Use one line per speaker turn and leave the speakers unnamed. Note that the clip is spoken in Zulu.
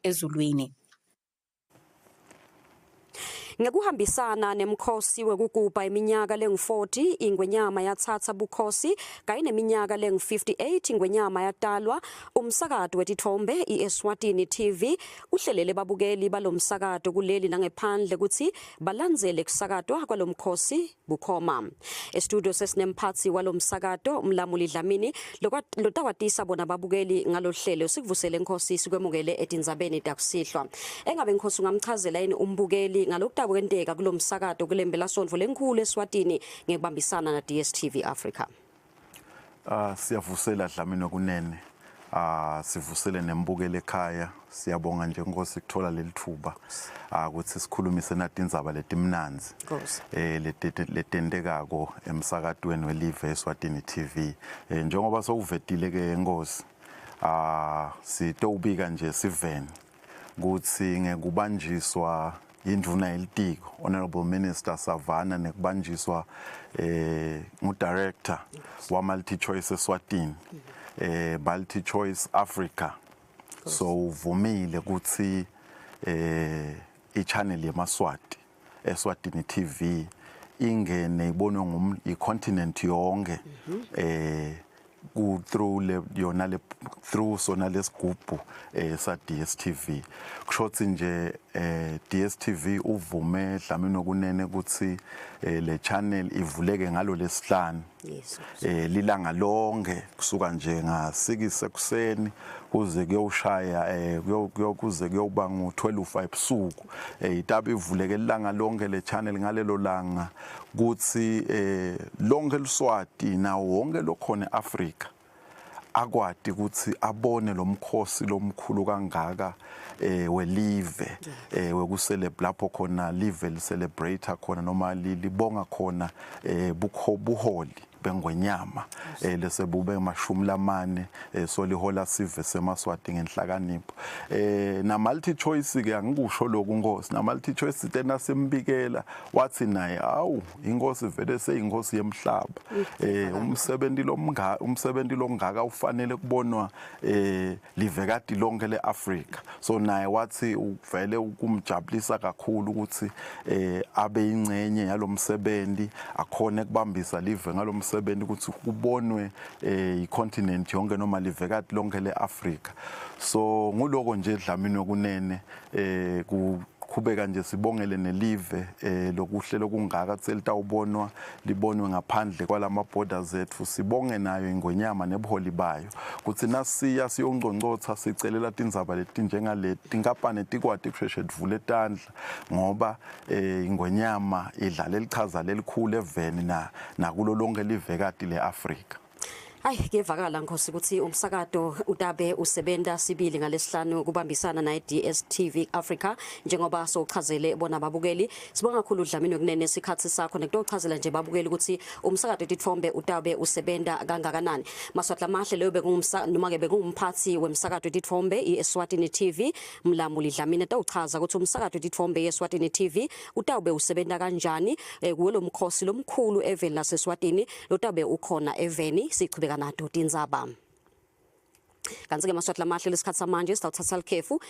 ezulwini.
Ngekuhambisana nemkhosi wekugubha iminyaka lengu-40 ingwenyama yathatha bukhosi kanye neminyaka lengu-58 ingwenyama yatalwa umsakazo wetithombe iEswatini TV uhlelele babukeli balomsakazo kuleli nangephandle ukuthi balandzele kusakatwa kwalomkhosi bukhoma. Estudio sesinemphathi walomsakazo umlamuli Dlamini lotawatisa bona babukeli ngalohlelo sikuvusele inkosi sikwemukele etindzabeni takusihlwa. Engabe inkosi ungamchazela yini umbukeli ngalokho kwenteka kulomsakazo kulembela sonto lenkulu eSwatini ngekubambisana na DStv Africa.
Siyavusela Dlamini kunene. Sivusele nembukele ekhaya. Siyabonga nje inkosi ukuthola lelithuba ukuthi sikhulumise nathi indzaba letimnanzi letendekako emsakadweni welive eSwatini TV. Njengoba sokuvedile ke inkosi sitobika nje sivene ukuthi ngekubanjiswa induna yelitiko Honorable Minister Savana nekubanjiswa director wa Multi Choice eSwatini Multi Choice Africa. So uvumile ukuthi ichannel yemaswati eSwatini TV ingene ibonwe icontinent yonke through sona lesigubhu sa DStv. Kushothi nje DStv uvume Dlamini kunene ukuthi le channel ivuleke ngalo lesihlanu. Lilanga lonke kusuka nje nga6 ekuseni kuze kuyoshaya kuze kuyoba ngo12 ebusuku. Itabe ivuleke ilanga lonke le channel ngalelo langa kuthi lonke eliswati nawo wonke lokhona eAfrica akwadi ukuthi abone lomkhosi lomkhulu kangaka welive wekuselebrate lapho khona live licelebrate khona noma libonga khona buholi bengwenyama lese bube mashumi lamane solihola sive semaswati ngenhlakanipho na Multi Choice ke angikusho lokhu inkosi na Multi Choice tena simbikela wathi naye awu inkosi vele seyinkosi yemhlaba umsebenzi longaka ufanele kubonwa livekati lonke leAfrica. So naye wathi uvele ukumjabulisa kakhulu ukuthi abe ingcenye yalomsebenzi akhone kubambisa live ngalomsebenzi ukuthi kubonwe icontinent yonke noma livekati lonke leAfrica. So nguloko nje Dlamini kunene kuqhubeka nje sibongele nelive lokuhlelo kungaka selitawubonwa libonwe ngaphandle kwalama borders ethu. Sibonge nayo ingwenyama nebuholi bayo kuthi nasiya siyongconcotha sicelela tindzaba leti njengaleti inkapani tikwati kusheshe divule tandla ngoba ingwenyama idlala elichaza lelikhulu eveni nakulo lonke livekati leAfrica.
Hayi kevakala Nkosi ukuthi umsakazo utabe usebenza sibili ngalesihlanu kubambisana na DStv Africa njengoba sochazele bona babukeli. Sibonga kakhulu Dlamini kunene isikhathi sakho nekutochazela nje babukeli ukuthi umsakazo wetithombe utabe usebenza kangakanani. Maswatla mahle leyo noma ke bengumphathi wemsakazo wetithombe iEswatini TV mlamuli Dlamini utawuchaza ukuthi umsakazo wetithombe iEswatini TV utabe usebenza kanjani kulo mkhosi lomkhulu eveni laseSwatini lotabe ukhona eveni sichubeka nato tindzaba. Kanti ke maswatla mahle lesikhathi samanje sitawuthatha likhefu.